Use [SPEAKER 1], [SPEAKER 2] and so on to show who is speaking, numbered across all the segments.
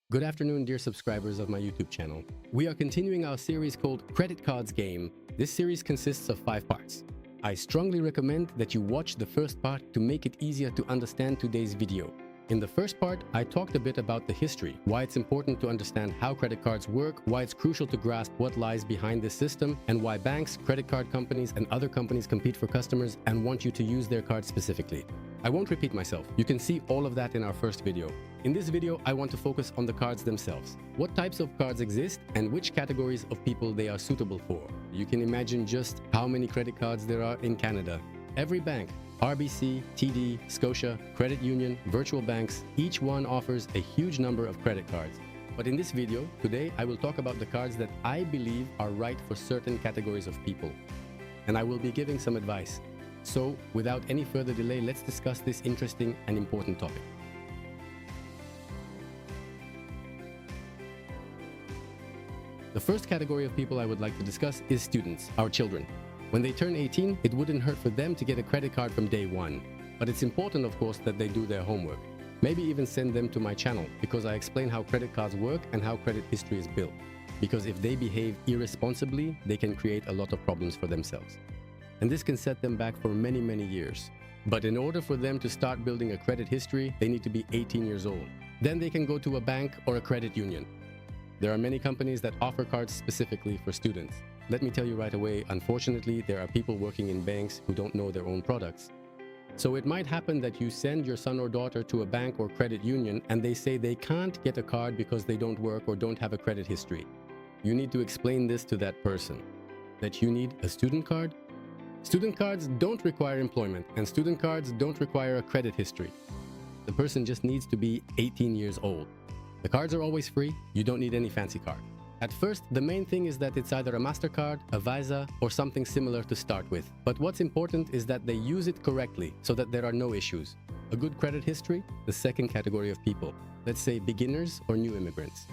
[SPEAKER 1] Good afternoon, dear subscribers of my YouTube channel. We are continuing our series called Credit Cards Game. This series consists of 5 parts. I strongly recommend that you watch the first part to make it easier to understand today's video. In the first part, I talked a bit about the history, why it's important to understand how credit cards work, why it's crucial to grasp what lies behind this system, and why banks, credit card companies, and other companies compete for customers and want you to use their cards specifically. I won't repeat myself. You can see all of that in our first video. In this video, I want to focus on the cards themselves. What types of cards exist and which categories of people they are suitable for. You can imagine just how many credit cards there are in Canada. Every bank, RBC, TD, Scotia, credit union, virtual banks, each one offers a huge number of credit cards. But in this video, today I will talk about the cards that I believe are right for certain categories of people. And I will be giving some advice. So, without any further delay, let's discuss this interesting and important topic. The first category of people I would like to discuss is students, our children. When they turn 18, it wouldn't hurt for them to get a credit card from day one. But it's important, of course, that they do their homework. Maybe even send them to my channel, because I explain how credit cards work and how credit history is built. Because if they behave irresponsibly, they can create a lot of problems for themselves. And this can set them back for many, many years. But in order for them to start building a credit history, they need to be 18 years old. Then they can go to a bank or a credit union. There are many companies that offer cards specifically for students. Let me tell you right away, unfortunately, there are people working in banks who don't know their own products. So it might happen that you send your son or daughter to a bank or credit union and they say they can't get a card because they don't work or don't have a credit history. You need to explain this to that person, that you need a student card. Student cards don't require employment and student cards don't require a credit history. The person just needs to be 18 years old. The cards are always free, you don't need any fancy card. At first, the main thing is that it's either a MasterCard, a Visa, or something similar to start with. But what's important is that they use it correctly so that there are no issues. A good credit history, the second category of people. Let's say beginners or new immigrants.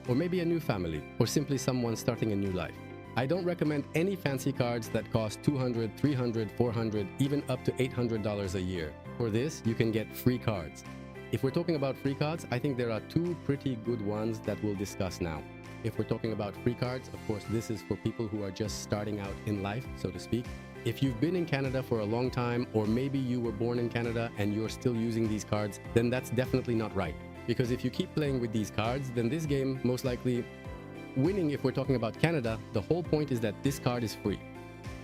[SPEAKER 1] Or maybe a new family, or simply someone starting a new life. I don't recommend any fancy cards that cost $200, $300, $400, even up to $800 a year. For this, you can get free cards. If we're talking about free cards, I think there are 2 pretty good ones that we'll discuss now. If we're talking about free cards, of course, this is for people who are just starting out in life, so to speak. If you've been in Canada for a long time, or maybe you were born in Canada and you're still using these cards, then that's definitely not right. Because if you keep playing with these cards, then this game most likely winning. If we're talking about Canada, the whole point is that this card is free.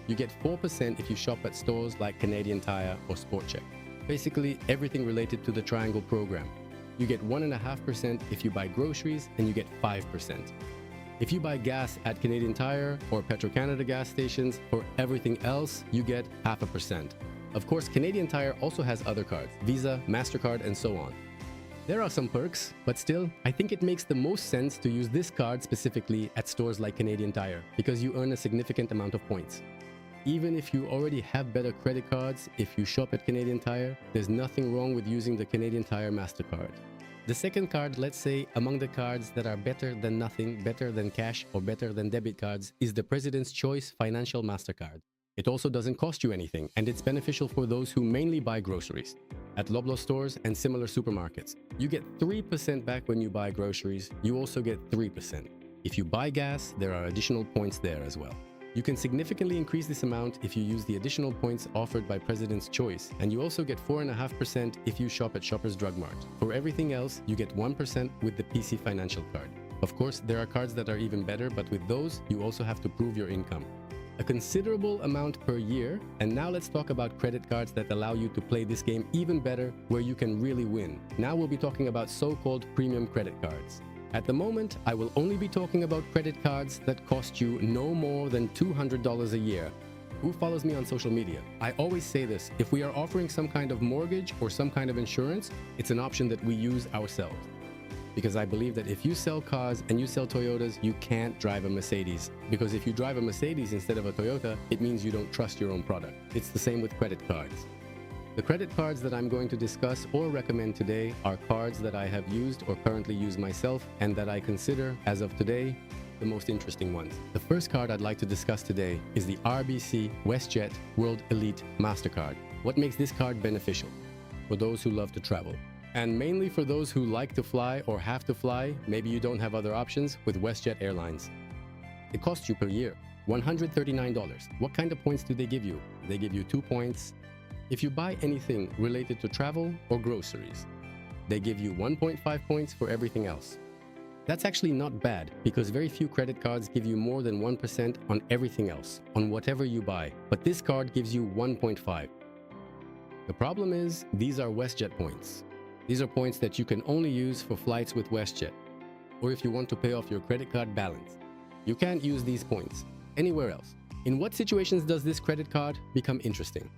[SPEAKER 1] You get 4% if you shop at stores like Canadian Tire or Sport Chek. Basically, everything related to the Triangle program. You get 1.5% if you buy groceries, and you get 5%. If you buy gas at Canadian Tire or Petro-Canada gas stations, for everything else, you get 0.5%. Of course, Canadian Tire also has other cards, Visa, MasterCard, and so on. There are some perks, but still, I think it makes the most sense to use this card specifically at stores like Canadian Tire, because you earn a significant amount of points. Even if you already have better credit cards, if you shop at Canadian Tire, there's nothing wrong with using the Canadian Tire MasterCard. The second card, let's say, among the cards that are better than nothing, better than cash, or better than debit cards, is the President's Choice Financial MasterCard. It also doesn't cost you anything, and it's beneficial for those who mainly buy groceries. At Loblaw stores and similar supermarkets, you get 3% back when you buy groceries. You also get 3%. If you buy gas, there are additional points there as well. You can significantly increase this amount if you use the additional points offered by President's Choice, and you also get 4.5% if you shop at Shoppers Drug Mart. For everything else, you get 1% with the PC Financial card. Of course, there are cards that are even better, but with those, you also have to prove your income. A considerable amount per year, and now let's talk about credit cards that allow you to play this game even better, where you can really win. Now we'll be talking about so-called premium credit cards. At the moment, I will only be talking about credit cards that cost you no more than $200 a year. Who follows me on social media? I always say this, if we are offering some kind of mortgage or some kind of insurance, it's an option that we use ourselves. Because I believe that if you sell cars and you sell Toyotas, you can't drive a Mercedes. Because if you drive a Mercedes instead of a Toyota, it means you don't trust your own product. It's the same with credit cards. The credit cards that I'm going to discuss or recommend today are cards that I have used or currently use myself and that I consider, as of today, the most interesting ones. The first card I'd like to discuss today is the RBC WestJet World Elite MasterCard. What makes this card beneficial? For those who love to travel. And mainly for those who like to fly or have to fly, maybe you don't have other options, with WestJet Airlines. It costs you per year $139. What kind of points do they give you? They give you 2 points if you buy anything related to travel or groceries. They give you 1.5 points for everything else. That's actually not bad, because very few credit cards give you more than 1% on everything else, on whatever you buy, but this card gives you 1.5. The problem is, these are WestJet points. These are points that you can only use for flights with WestJet, or if you want to pay off your credit card balance. You can't use these points anywhere else. In what situations does this credit card become interesting?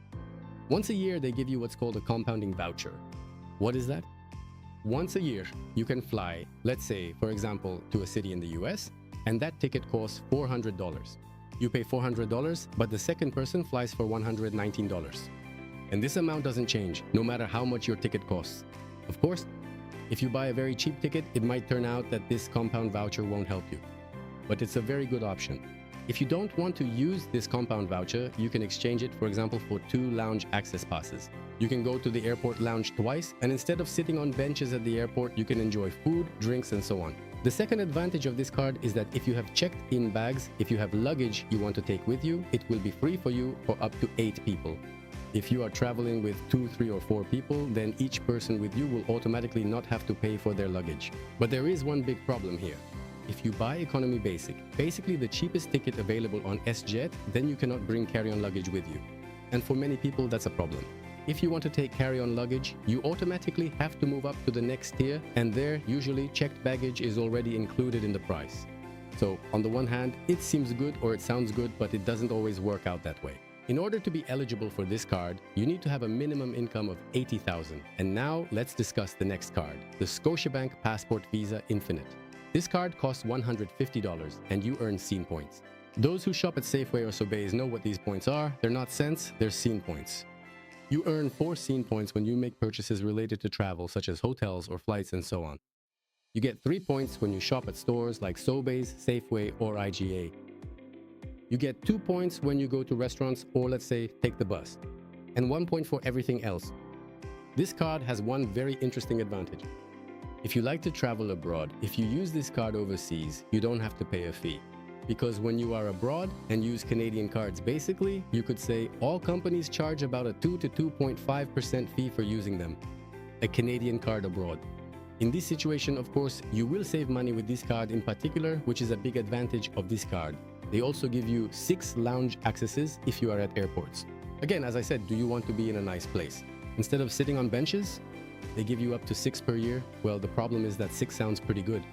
[SPEAKER 1] Once a year, they give you what's called a compounding voucher. What is that? Once a year, you can fly, let's say, for example, to a city in the US, and that ticket costs $400. You pay $400, but the second person flies for $119. And this amount doesn't change, no matter how much your ticket costs. Of course, if you buy a very cheap ticket, it might turn out that this compound voucher won't help you. But it's a very good option. If you don't want to use this compound voucher, you can exchange it, for example, for 2 lounge access passes. You can go to the airport lounge twice, and instead of sitting on benches at the airport, you can enjoy food, drinks, and so on. The second advantage of this card is that if you have checked-in bags, if you have luggage you want to take with you, it will be free for you for up to 8 people. If you are traveling with 2, 3, or 4 people, then each person with you will automatically not have to pay for their luggage. But there is one big problem here. If you buy Economy Basic, basically the cheapest ticket available on SJet, then you cannot bring carry-on luggage with you. And for many people, that's a problem. If you want to take carry-on luggage, you automatically have to move up to the next tier, and there, usually, checked baggage is already included in the price. So, on the one hand, it seems good or it sounds good, but it doesn't always work out that way. In order to be eligible for this card, you need to have a minimum income of $80,000. And now, let's discuss the next card, the Scotiabank Passport Visa Infinite. This card costs $150 and you earn scene points. Those who shop at Safeway or Sobeys know what these points are. They're not cents, they're scene points. You earn 4 scene points when you make purchases related to travel, such as hotels or flights and so on. You get 3 points when you shop at stores like Sobeys, Safeway, or IGA. You get 2 points when you go to restaurants or, let's say, take the bus. And 1 point for everything else. This card has one very interesting advantage. If you like to travel abroad, if you use this card overseas, you don't have to pay a fee. Because when you are abroad and use Canadian cards basically, you could say all companies charge about a 2 to 2.5% fee for using them. A Canadian card abroad. In this situation, of course, you will save money with this card in particular, which is a big advantage of this card. They also give you 6 lounge accesses if you are at airports. Again, as I said, do you want to be in a nice place? Instead of sitting on benches, they give you up to 6 per year. Well, the problem is that 6 sounds pretty good.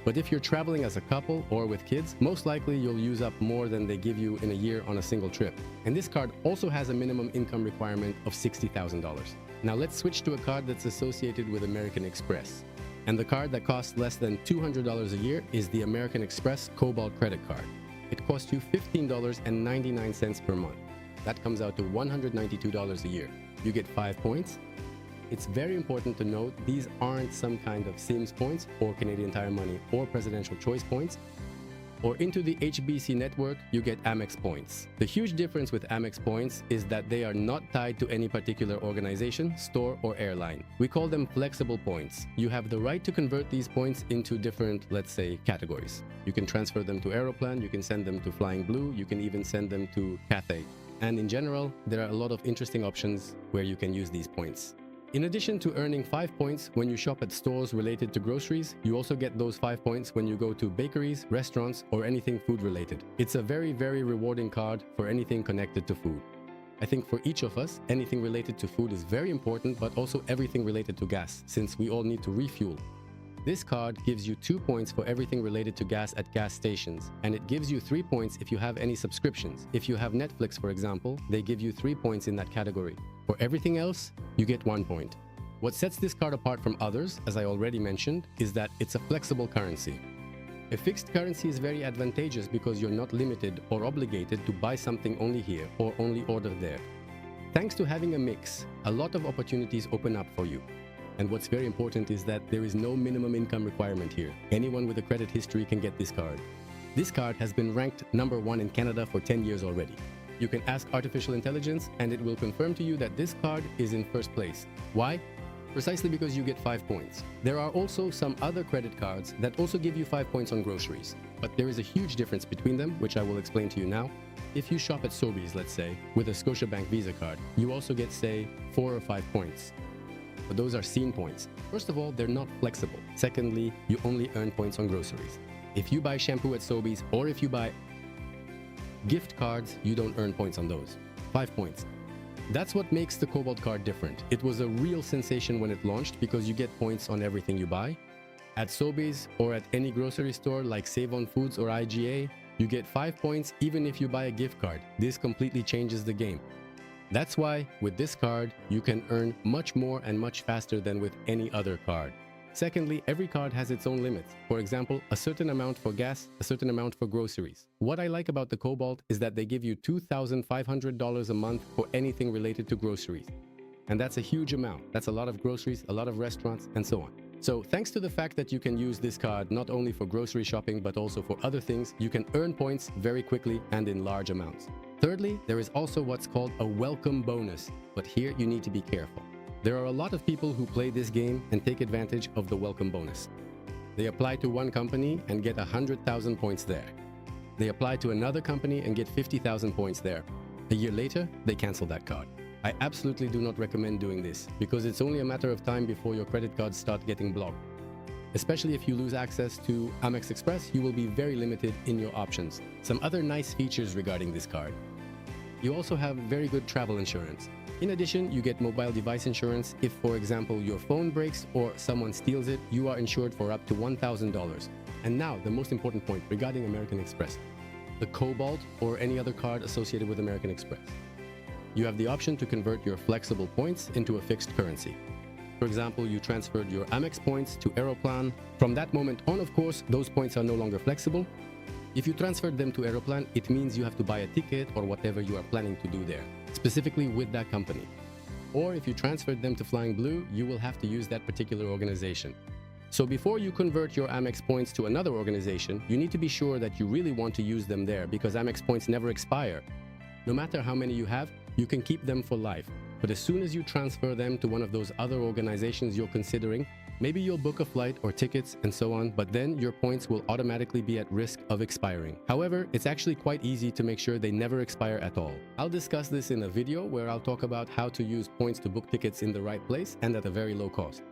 [SPEAKER 1] But if you're traveling as a couple or with kids, most likely you'll use up more than they give you in a year on a single trip. And this card also has a minimum income requirement of $60,000. Now let's switch to a card that's associated with American Express. And the card that costs less than $200 a year is the American Express Cobalt Credit Card. It costs you $15.99 per month. That comes out to $192 a year. You get 5 points. It's very important to note these aren't some kind of Sims points or Canadian Tire Money or Presidential Choice points. Or into the HBC network, you get Amex points. The huge difference with Amex points is that they are not tied to any particular organization, store, or airline. We call them flexible points. You have the right to convert these points into different, let's say, categories. You can transfer them to Aeroplan, you can send them to Flying Blue, you can even send them to Cathay. And in general, there are a lot of interesting options where you can use these points. In addition to earning 5 points when you shop at stores related to groceries, you also get those 5 points when you go to bakeries, restaurants, or anything food related. It's a very, very rewarding card for anything connected to food. I think for each of us, anything related to food is very important, but also everything related to gas, since we all need to refuel. This card gives you 2 points for everything related to gas at gas stations, and it gives you 3 points if you have any subscriptions. If you have Netflix, for example, they give you 3 points in that category. For everything else, you get 1 point. What sets this card apart from others, as I already mentioned, is that it's a flexible currency. A fixed currency is very advantageous because you're not limited or obligated to buy something only here or only order there. Thanks to having a mix, a lot of opportunities open up for you. And what's very important is that there is no minimum income requirement here. Anyone with a credit history can get this card. This card has been ranked #1 in Canada for 10 years already. You can ask artificial intelligence and it will confirm to you that this card is in first place. Why? precisely because you get 5 points. There are also some other credit cards that also give you 5 points on groceries, but there is a huge difference between them, which I will explain to you now. If you shop at Sobeys, let's say, with a Scotiabank Visa card, you also get, say, 4 or 5 points. But those are scene points. First of all, they're not flexible. Secondly, you only earn points on groceries. If you buy shampoo at Sobeys or if you buy gift cards, you don't earn points on those. 5 points. That's what makes the Cobalt card different. It was a real sensation when it launched because you get points on everything you buy. At Sobeys or at any grocery store like Save on Foods or IGA, you get 5 points even if you buy a gift card. This completely changes the game. That's why with this card, you can earn much more and much faster than with any other card. Secondly, every card has its own limits. For example, a certain amount for gas, a certain amount for groceries. What I like about the Cobalt is that they give you $2,500 a month for anything related to groceries. And that's a huge amount. That's a lot of groceries, a lot of restaurants, and so on. So thanks to the fact that you can use this card not only for grocery shopping but also for other things, you can earn points very quickly and in large amounts. Thirdly, there is also what's called a welcome bonus, but here you need to be careful. There are a lot of people who play this game and take advantage of the welcome bonus. They apply to one company and get 100,000 points there. They apply to another company and get 50,000 points there. A year later, they cancel that card. I absolutely do not recommend doing this because it's only a matter of time before your credit cards start getting blocked. Especially if you lose access to Amex Express, you will be very limited in your options. Some other nice features regarding this card. You also have very good travel insurance. In addition, you get mobile device insurance. If, for example, your phone breaks or someone steals it, you are insured for up to $1,000. And now, the most important point regarding American Express. The Cobalt or any other card associated with American Express. You have the option to convert your flexible points into a fixed currency. For example, you transferred your Amex points to Aeroplan. From that moment on, of course, those points are no longer flexible. If you transferred them to Aeroplan, it means you have to buy a ticket or whatever you are planning to do there, specifically with that company. Or if you transferred them to Flying Blue, you will have to use that particular organization. So before you convert your Amex points to another organization, you need to be sure that you really want to use them there because Amex points never expire. No matter how many you have, you can keep them for life. But as soon as you transfer them to one of those other organizations you're considering, maybe you'll book a flight or tickets and so on, but then your points will automatically be at risk of expiring. However, it's actually quite easy to make sure they never expire at all. I'll discuss this in a video where I'll talk about how to use points to book tickets in the right place and at a very low cost.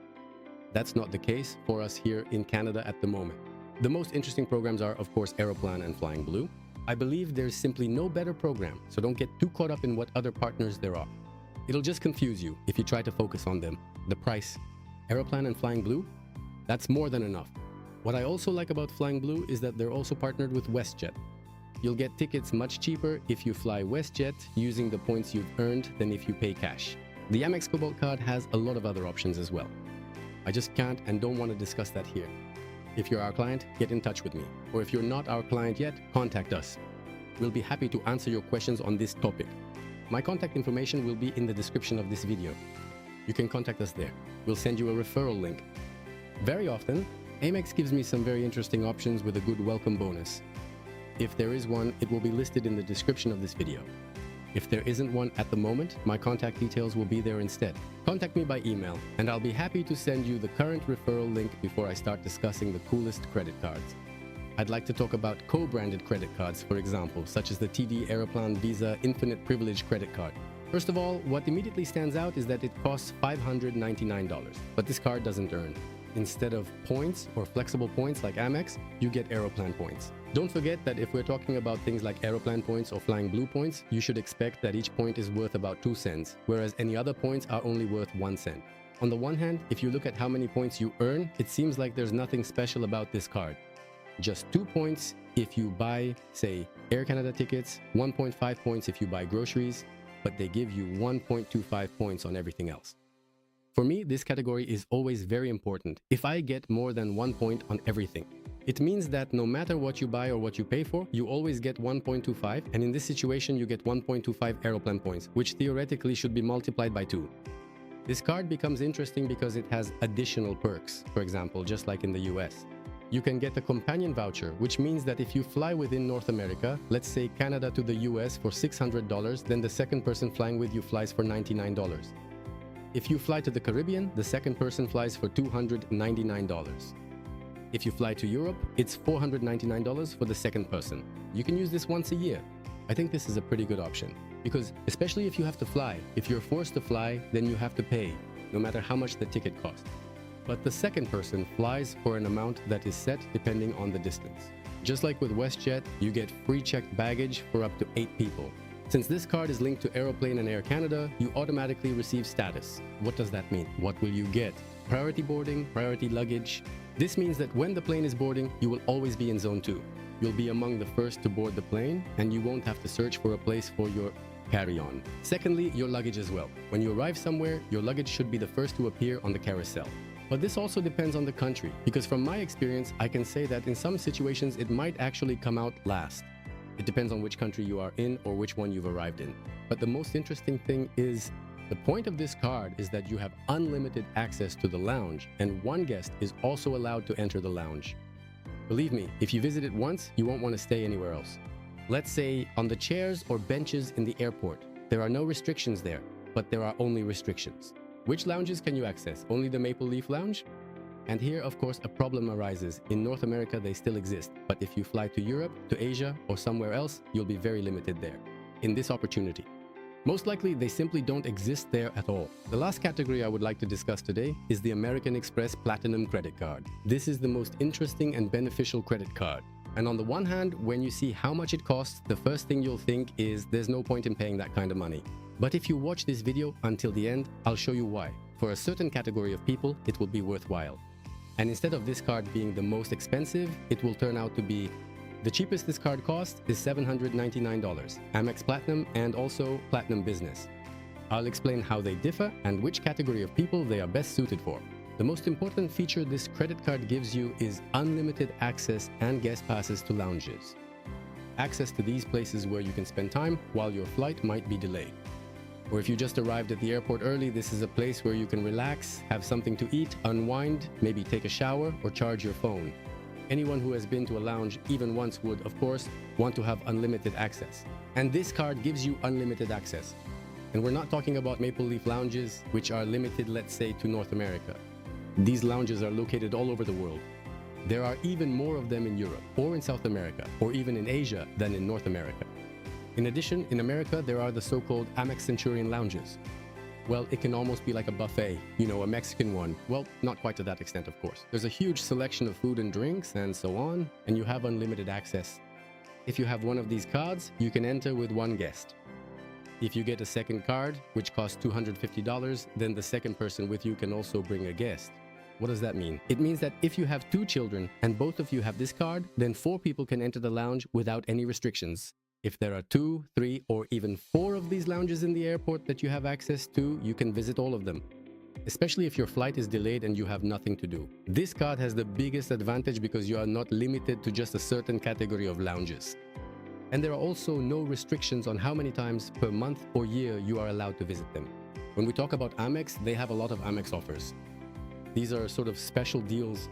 [SPEAKER 1] That's not the case for us here in Canada at the moment. The most interesting programs are, of course, Aeroplan and Flying Blue. I believe there's simply no better program, so don't get too caught up in what other partners there are. It'll just confuse you if you try to focus on them. The price. Aeroplan and Flying Blue? That's more than enough. What I also like about Flying Blue is that they're also partnered with WestJet. You'll get tickets much cheaper if you fly WestJet using the points you've earned than if you pay cash. The Amex Cobalt card has a lot of other options as well. I just can't and don't want to discuss that here. If you're our client, get in touch with me. Or if you're not our client yet, contact us. We'll be happy to answer your questions on this topic. My contact information will be in the description of this video. You can contact us there. We'll send you a referral link. Very often, Amex gives me some very interesting options with a good welcome bonus. If there is one, it will be listed in the description of this video. If there isn't one at the moment, my contact details will be there instead. Contact me by email, and I'll be happy to send you the current referral link before I start discussing the coolest credit cards. I'd like to talk about co-branded credit cards, for example, such as the TD Aeroplan Visa Infinite Privilege Credit Card. First of all, what immediately stands out is that it costs $599, but this card doesn't earn. Instead of points or flexible points like Amex, you get Aeroplan points. Don't forget that if we're talking about things like Aeroplan points or Flying Blue points, you should expect that each point is worth about 2 cents, whereas any other points are only worth 1 cent. On the one hand, if you look at how many points you earn, it seems like there's nothing special about this card. Just 2 points if you buy, say, Air Canada tickets, 1.5 points if you buy groceries, but they give you 1.25 points on everything else. For me, this category is always very important. If I get more than 1 point on everything, it means that no matter what you buy or what you pay for, you always get 1.25, and in this situation you get 1.25 Aeroplan points, which theoretically should be multiplied by 2. This card becomes interesting because it has additional perks, for example, just like in the US. You can get a companion voucher, which means that if you fly within North America, let's say Canada to the US for $600, then the second person flying with you flies for $99. If you fly to the Caribbean, the second person flies for $299. If you fly to Europe, it's $499 for the second person. You can use this once a year. I think this is a pretty good option because especially if you have to fly, if you're forced to fly, then you have to pay, no matter how much the ticket costs. But the second person flies for an amount that is set depending on the distance. Just like with WestJet, you get free checked baggage for up to 8 people. Since this card is linked to Aeroplane and Air Canada, you automatically receive status. What does that mean? What will you get? Priority boarding, priority luggage. This means that when the plane is boarding, you will always be in Zone 2. You'll be among the first to board the plane, and you won't have to search for a place for your carry-on. Secondly, your luggage as well. When you arrive somewhere, your luggage should be the first to appear on the carousel. But this also depends on the country, because from my experience, I can say that in some situations, it might actually come out last. It depends on which country you are in or which one you've arrived in. But the most interesting thing is, the point of this card is that you have unlimited access to the lounge, and one guest is also allowed to enter the lounge. Believe me, if you visit it once, you won't want to stay anywhere else. Let's say on the chairs or benches in the airport, there are no restrictions there, but there are only restrictions. Which lounges can you access? Only the Maple Leaf Lounge? And here, of course, a problem arises. In North America, they still exist, but if you fly to Europe, to Asia, or somewhere else, you'll be very limited there, in this opportunity. Most likely, they simply don't exist there at all. The last category I would like to discuss today is the American Express Platinum Credit Card. This is the most interesting and beneficial credit card. And on the one hand, when you see how much it costs, the first thing you'll think is there's no point in paying that kind of money. But if you watch this video until the end, I'll show you why. For a certain category of people, it will be worthwhile. And instead of this card being the most expensive, it will turn out to be the cheapest this card costs is $799, Amex Platinum and also Platinum Business. I'll explain how they differ and which category of people they are best suited for. The most important feature this credit card gives you is unlimited access and guest passes to lounges. Access to these places where you can spend time while your flight might be delayed. Or if you just arrived at the airport early, this is a place where you can relax, have something to eat, unwind, maybe take a shower or charge your phone. Anyone who has been to a lounge even once would, of course, want to have unlimited access. And this card gives you unlimited access. And we're not talking about Maple Leaf lounges, which are limited, let's say, to North America. These lounges are located all over the world. There are even more of them in Europe, or in South America, or even in Asia than in North America. In addition, in America, there are the so-called Amex Centurion lounges. Well, it can almost be like a buffet, you know, a Mexican one. Well, not quite to that extent, of course. There's a huge selection of food and drinks and so on, and you have unlimited access. If you have one of these cards, you can enter with one guest. If you get a second card, which costs $250, then the second person with you can also bring a guest. What does that mean? It means that if you have 2 children and both of you have this card, then 4 people can enter the lounge without any restrictions. If there are 2, 3, or even 4 of these lounges in the airport that you have access to, you can visit all of them. Especially if your flight is delayed and you have nothing to do. This card has the biggest advantage because you are not limited to just a certain category of lounges. And there are also no restrictions on how many times per month or year you are allowed to visit them. When we talk about Amex, they have a lot of Amex offers. These are sort of special deals.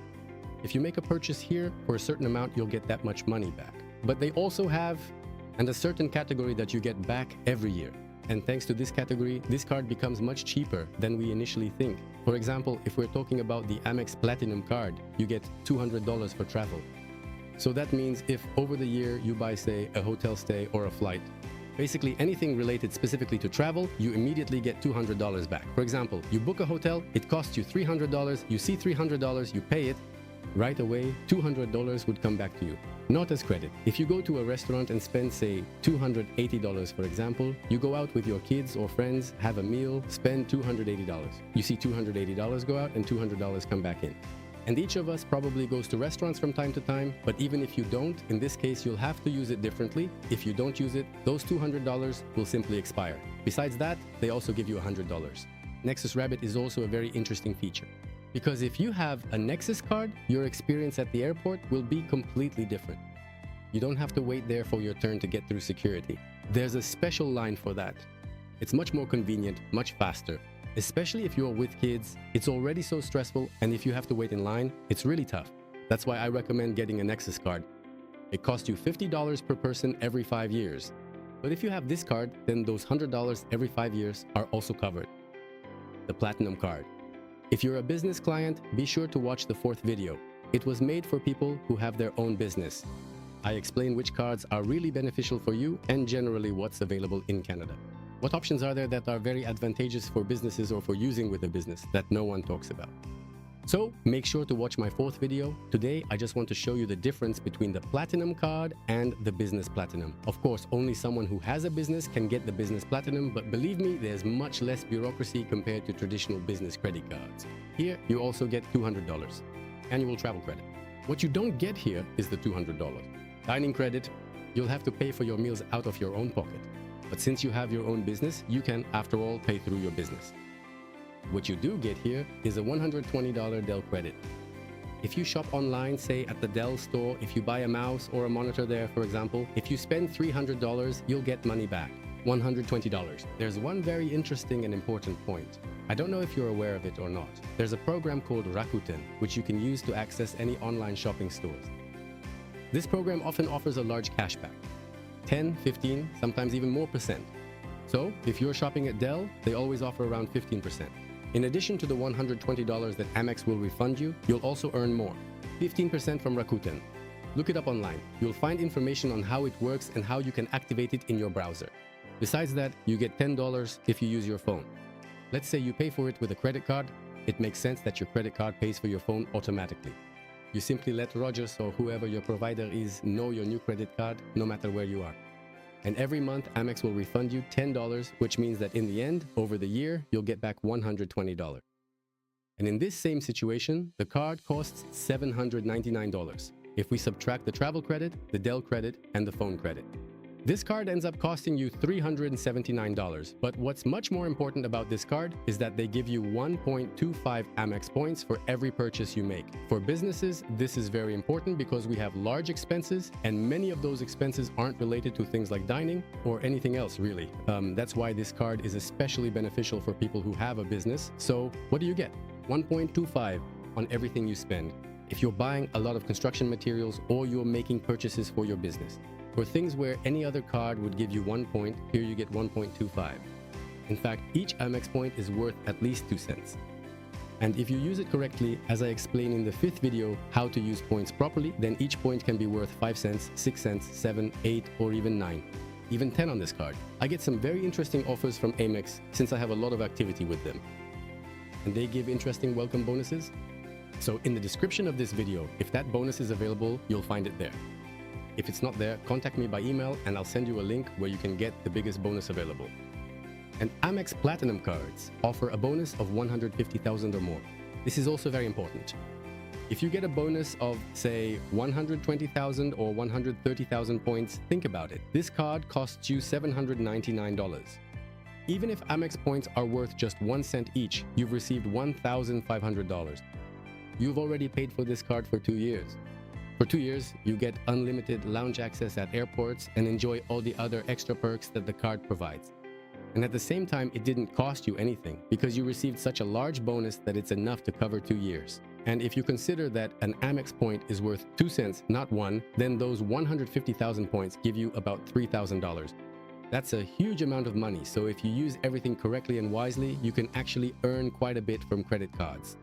[SPEAKER 1] If you make a purchase here for a certain amount, you'll get that much money back. But they also have a certain category that you get back every year. And thanks to this category, this card becomes much cheaper than we initially think. For example, if we're talking about the Amex Platinum card, you get $200 for travel. So that means if over the year you buy, say, a hotel stay or a flight, basically anything related specifically to travel, you immediately get $200 back. For example, you book a hotel, it costs you $300, you see $300, you pay it, right away, $200 would come back to you. Not as credit. If you go to a restaurant and spend, say, $280, for example, you go out with your kids or friends, have a meal, spend $280. You see $280 go out and $200 come back in. And each of us probably goes to restaurants from time to time, but even if you don't, in this case, you'll have to use it differently. If you don't use it, those $200 will simply expire. Besides that, they also give you $100. Nexus Rabbit is also a very interesting feature. Because if you have a Nexus card, your experience at the airport will be completely different. You don't have to wait there for your turn to get through security. There's a special line for that. It's much more convenient, much faster. Especially if you're with kids, it's already so stressful, and if you have to wait in line, it's really tough. That's why I recommend getting a Nexus card. It costs you $50 per person every 5 years. But if you have this card, then those $100 every 5 years are also covered. the Platinum Card. If you're a business client, be sure to watch the 4th video. It was made for people who have their own business. I explain which cards are really beneficial for you and generally what's available in Canada. What options are there that are very advantageous for businesses or for using with a business that no one talks about? So make sure to watch my 4th video. Today, I just want to show you the difference between the Platinum Card and the Business Platinum. Of course, only someone who has a business can get the Business Platinum, but believe me, there's much less bureaucracy compared to traditional business credit cards. Here, you also get $200, annual travel credit. What you don't get here is the $200. Dining credit, you'll have to pay for your meals out of your own pocket. But since you have your own business, you can, after all, pay through your business. What you do get here is a $120 Dell credit. If you shop online, say at the Dell store, if you buy a mouse or a monitor there, for example, if you spend $300, you'll get money back, $120. There's one very interesting and important point. I don't know if you're aware of it or not. There's a program called Rakuten, which you can use to access any online shopping stores. This program often offers a large cashback, 10, 15, sometimes even more percent. So if you're shopping at Dell, they always offer around 15%. In addition to the $120 that Amex will refund you, you'll also earn more, 15% from Rakuten. Look it up online. You'll find information on how it works and how you can activate it in your browser. Besides that, you get $10 if you use your phone. Let's say you pay for it with a credit card. It makes sense that your credit card pays for your phone automatically. You simply let Rogers or whoever your provider is know your new credit card, no matter where you are. And every month, Amex will refund you $10, which means that in the end, over the year, you'll get back $120. And in this same situation, the card costs $799 if we subtract the travel credit, the Dell credit, and the phone credit. This card ends up costing you $379, but what's much more important about this card is that they give you 1.25 Amex points for every purchase you make. For businesses, this is very important because we have large expenses, and many of those expenses aren't related to things like dining or anything else, really. That's why this card is especially beneficial for people who have a business. So what do you get? 1.25 on everything you spend. If you're buying a lot of construction materials or you're making purchases for your business. For things where any other card would give you 1 point, here you get 1.25. In fact, each Amex point is worth at least 2 cents. And if you use it correctly, as I explained in the 5th video, how to use points properly, then each point can be worth 5 cents, 6 cents, 7, 8, or even 9. Even 10 on this card. I get some very interesting offers from Amex since I have a lot of activity with them. And they give interesting welcome bonuses. So in the description of this video, if that bonus is available, you'll find it there. If it's not there, contact me by email and I'll send you a link where you can get the biggest bonus available. And Amex Platinum cards offer a bonus of $150,000 or more. This is also very important. If you get a bonus of, say, 120,000 or 130,000 points, think about it. This card costs you $799. Even if Amex points are worth just 1 cent each, you've received $1,500. You've already paid for this card for 2 years. For 2 years, you get unlimited lounge access at airports and enjoy all the other extra perks that the card provides. And at the same time, it didn't cost you anything because you received such a large bonus that it's enough to cover 2 years. And if you consider that an Amex point is worth 2 cents, not 1, then those 150,000 points give you about $3,000. That's a huge amount of money, so if you use everything correctly and wisely, you can actually earn quite a bit from credit cards.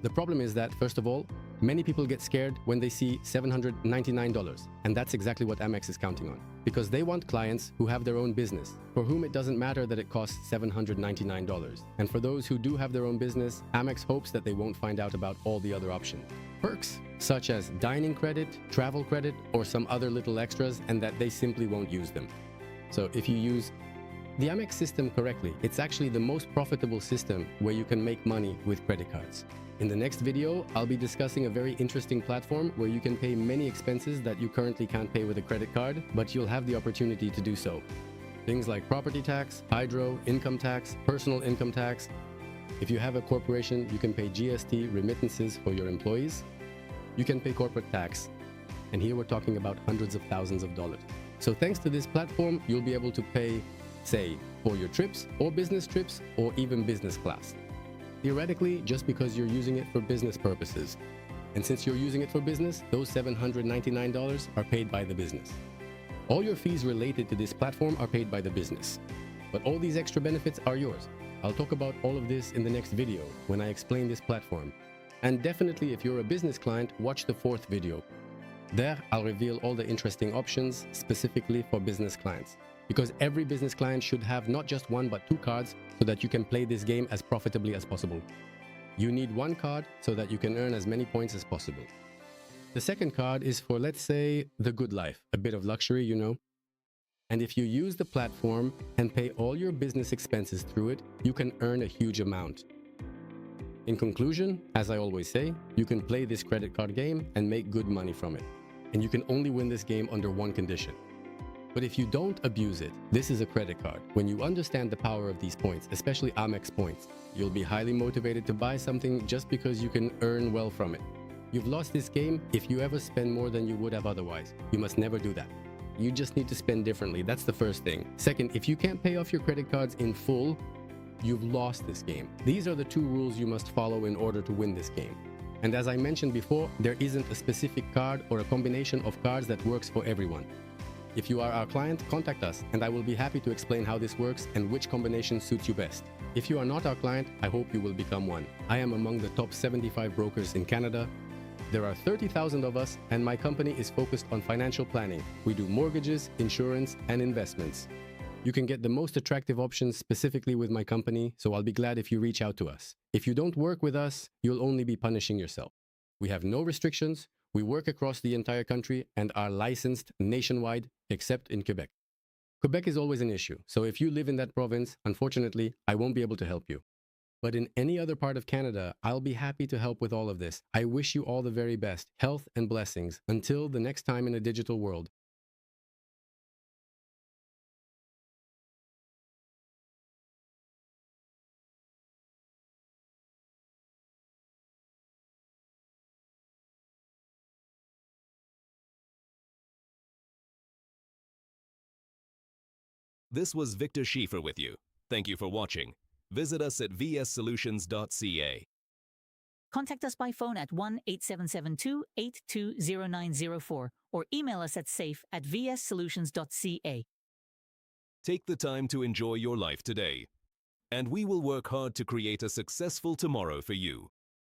[SPEAKER 1] The problem is that, first of all, many people get scared when they see $799, and that's exactly what Amex is counting on. Because they want clients who have their own business, for whom it doesn't matter that it costs $799. And for those who do have their own business, Amex hopes that they won't find out about all the other options. Perks, such as dining credit, travel credit, or some other little extras, and that they simply won't use them. So if you use the Amex system correctly, it's actually the most profitable system where you can make money with credit cards. In the next video, I'll be discussing a very interesting platform where you can pay many expenses that you currently can't pay with a credit card, but you'll have the opportunity to do so. Things like property tax, hydro, income tax, personal income tax. If you have a corporation, you can pay GST remittances for your employees. You can pay corporate tax. And here we're talking about hundreds of thousands of dollars. So thanks to this platform, you'll be able to pay, say, for your trips or business trips or even business class. Theoretically, just because you're using it for business purposes. And since you're using it for business, those $799 are paid by the business. All your fees related to this platform are paid by the business. But all these extra benefits are yours. I'll talk about all of this in the next video when I explain this platform. And definitely, if you're a business client, watch the 4th video. There, I'll reveal all the interesting options specifically for business clients. Because every business client should have not just 1 but 2 cards so that you can play this game as profitably as possible. You need 1 card so that you can earn as many points as possible. The second card is for, let's say, the good life, a bit of luxury, you know. And if you use the platform and pay all your business expenses through it, you can earn a huge amount. In conclusion, as I always say, you can play this credit card game and make good money from it. And you can only win this game under 1 condition. But if you don't abuse it, this is a credit card. When you understand the power of these points, especially Amex points, you'll be highly motivated to buy something just because you can earn well from it. You've lost this game if you ever spend more than you would have otherwise. You must never do that. You just need to spend differently. That's the first thing. Second, if you can't pay off your credit cards in full, you've lost this game. These are the 2 rules you must follow in order to win this game. And as I mentioned before, there isn't a specific card or a combination of cards that works for everyone. If you are our client, contact us and I will be happy to explain how this works and which combination suits you best. If you are not our client, I hope you will become one. I am among the top 75 brokers in Canada. There are 30,000 of us and my company is focused on financial planning. We do mortgages, insurance, and investments. You can get the most attractive options specifically with my company, so I'll be glad if you reach out to us. If you don't work with us, you'll only be punishing yourself. We have no restrictions, we work across the entire country and are licensed nationwide, except in Quebec. Quebec is always an issue, so if you live in that province, unfortunately, I won't be able to help you. But in any other part of Canada, I'll be happy to help with all of this. I wish you all the very best, health and blessings, until the next time in a digital world.
[SPEAKER 2] This was Victor Schiefer with you. Thank you for watching. Visit us at vssolutions.ca.
[SPEAKER 3] Contact us by phone at 1-8772-820904 or email us at safe@vssolutions.ca.
[SPEAKER 2] Take the time to enjoy your life today, and we will work hard to create a successful tomorrow for you.